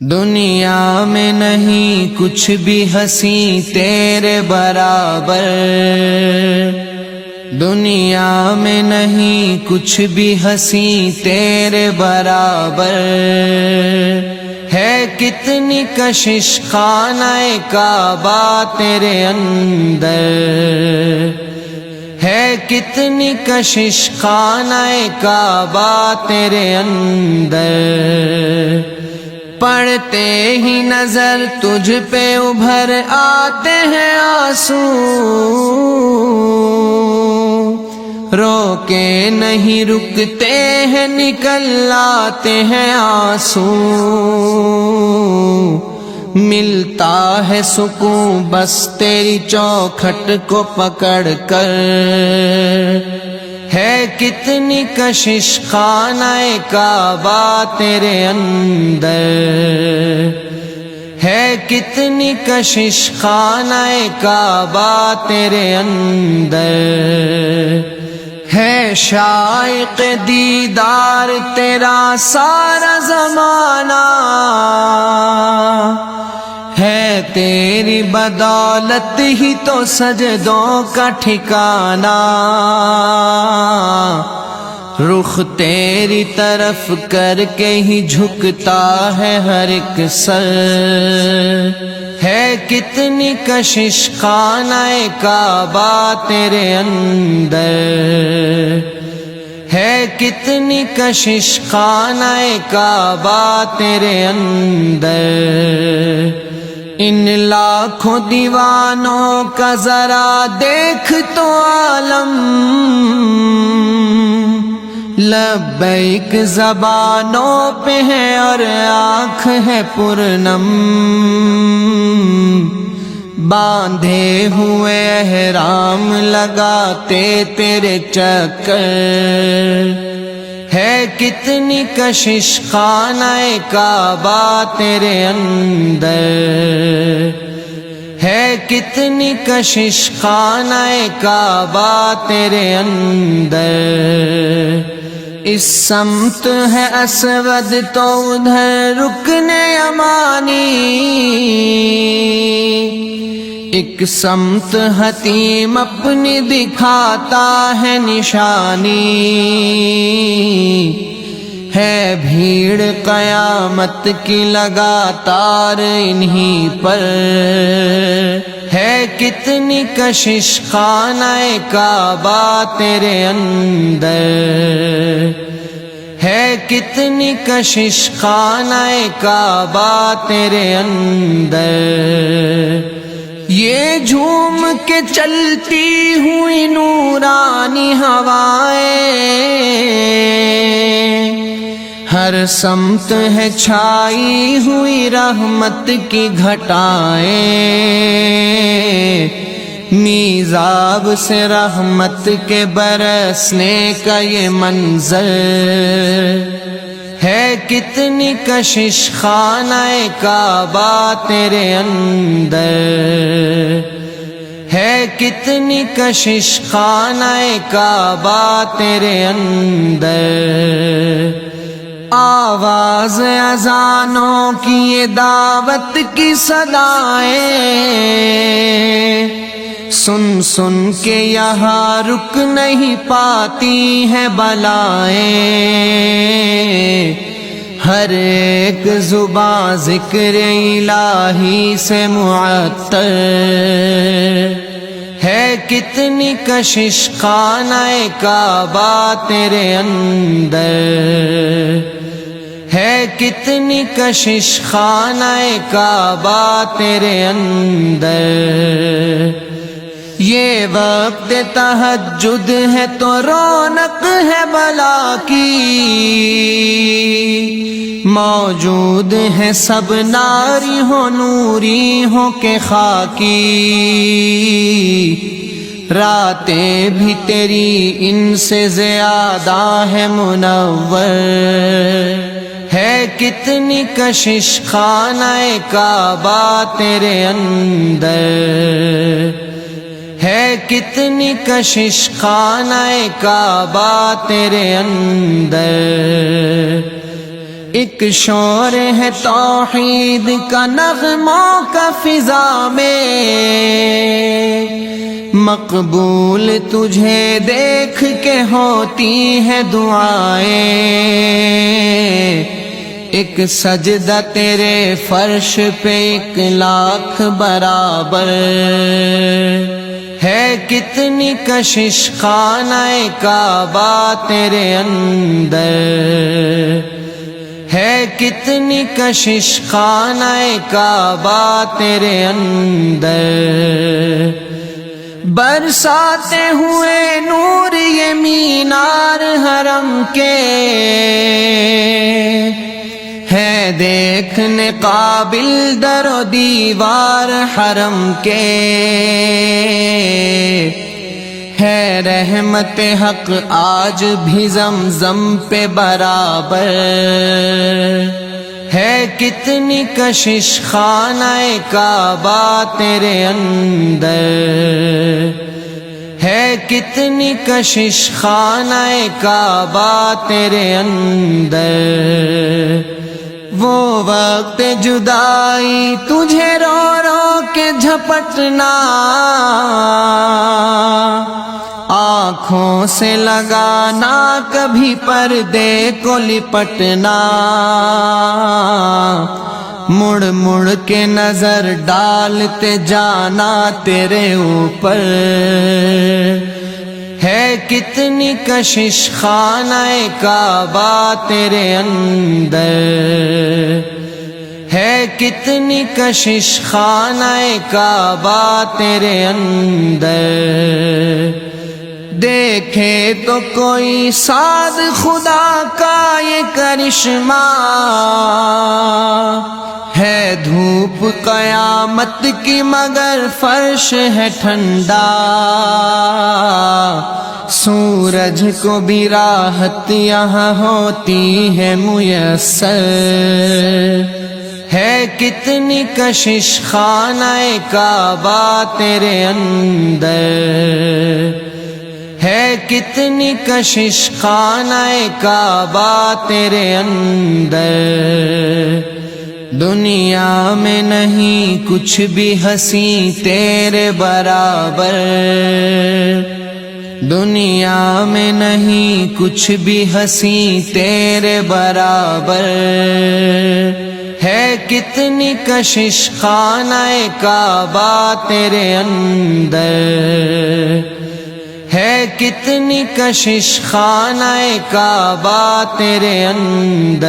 دنیا میں نہیں کچھ بھی ہنسی تیرے برابر، دنیا میں نہیں کچھ بھی ہنسی تیرے برابر، ہے کتنی کشش خانہ کعبہ تیرے اندر، ہے کتنی کشش خانہ کعبہ تیرے اندر، پڑھتے ہی نظر تجھ پہ ابھر آتے ہیں آنسو، رو کے نہیں رکتے ہیں نکل آتے ہیں آنسو، ملتا ہے سکون بس تیری چوکھٹ کو پکڑ کر، ہے کتنی کشش خانہ کعبہ تیرے اندر، ہے کتنی کشش خانہ کعبہ تیرے اندر، ہے شائق دیدار تیرا سارا زمانہ، ہے تیری بدولت ہی تو سجدوں کا ٹھکانہ، رخ تیری طرف کر کے ہی جھکتا ہے ہر ایک سر، ہے کتنی کشش خانہ کعبہ تیرے اندر، ہے کتنی کشش خانہ کعبہ تیرے اندر، ان لاکھوں دیوانوں کا ذرا دیکھ تو عالم، لبیک زبانوں پہ ہے اور آنکھ ہے پرنم، باندھے ہوئے احرام لگاتے تیرے چکر، ہے کتنی کشش خانہ کعبہ تیرے اندر، ہے کتنی کشش خانہ کعبہ تیرے اندر، اس سمت ہے اسود تو ادھر رکن یمانی، ایک سمت حتیم اپنی دکھاتا ہے نشانی، ہے بھیڑ قیامت کی لگاتار انہی پر، ہے کتنی کشش خانہ کعبہ تیرے اندر، ہے کتنی کشش خانہ کعبہ تیرے اندر، یہ جھوم کے چلتی ہوئی نورانی ہوائیں، ہر سمت ہے چھائی ہوئی رحمت کی گھٹائیں، میزاب سے رحمت کے برسنے کا یہ منظر، ہے کتنی کشش خانہ کعبہ تیرے اندر، ہے کتنی کشش خانہ کعبہ تیرے اندر، آواز اذانوں کی یہ دعوت کی صدائیں، سن سن کے یہاں رک نہیں پاتی ہیں بلائیں، ہر ایک زباں ذکر الہی سے معطر، ہے کتنی کشش خانہ کعبہ تیرے اندر، ہے کتنی کشش خانہ کعبہ تیرے اندر، یہ وقت تہجد ہے تو رونق ہے بلا کی، موجود ہے سب ناری ہو نوری ہو کے خاکی، راتیں بھی تیری ان سے زیادہ ہے منور، ہے کتنی کشش خانہ کعبہ تیرے اندر، ہے کتنی کشش خانہ کعبہ تیرے اندر، ایک شور ہے توحید کا نغموں کا فضا میں، مقبول تجھے دیکھ کے ہوتی ہے دعائیں، ایک سجدہ تیرے فرش پہ 1,00,000 برابر ہے، کتنی کشش خانہ کعبہ تیرے اندر ہے، کتنی کشش خانہ کعبہ تیرے اندر، برساتے ہوئے نور یہ مینار حرم کے ہے، دیکھنے قابل در و دیوار حرم کے ہے، رحمت حق آج بھی زمزم پہ برابر ہے، کتنی کشش خانہ کعبہ تیرے اندر ہے، کتنی کشش خانہ کعبہ تیرے اندر، وہ وقت جدائی تجھے رو رو کے جھپٹنا، آنکھوں سے لگانا کبھی پردے کو لپٹنا، مڑ مڑ کے نظر ڈالتے جانا تیرے اوپر ہے، کتنی کشش خانہ کعبہ تیرے اندر ہے، کتنی کشش خانہ کعبہ تیرے اندر، دیکھے تو کوئی ساتھ خدا کا یہ کرشمہ ہے، دھوپ قیامت کی مگر فرش ہے ٹھنڈا، سورج کو بھی راحت یہاں ہوتی ہے میسر ہے، کتنی کشش خانہ کعبہ تیرے اندر ہے، کتنی کشش خانہ کعبہ تیرے اندر، دنیا میں نہیں کچھ بھی ہنسی تیرے برابر، دنیا میں نہیں کچھ بھی ہنسی تیرے برابر ہے، کتنی کشش خانہ کعبہ تیرے اندر ہے، کتنی کشش خانہ کعبہ تیرے اندر،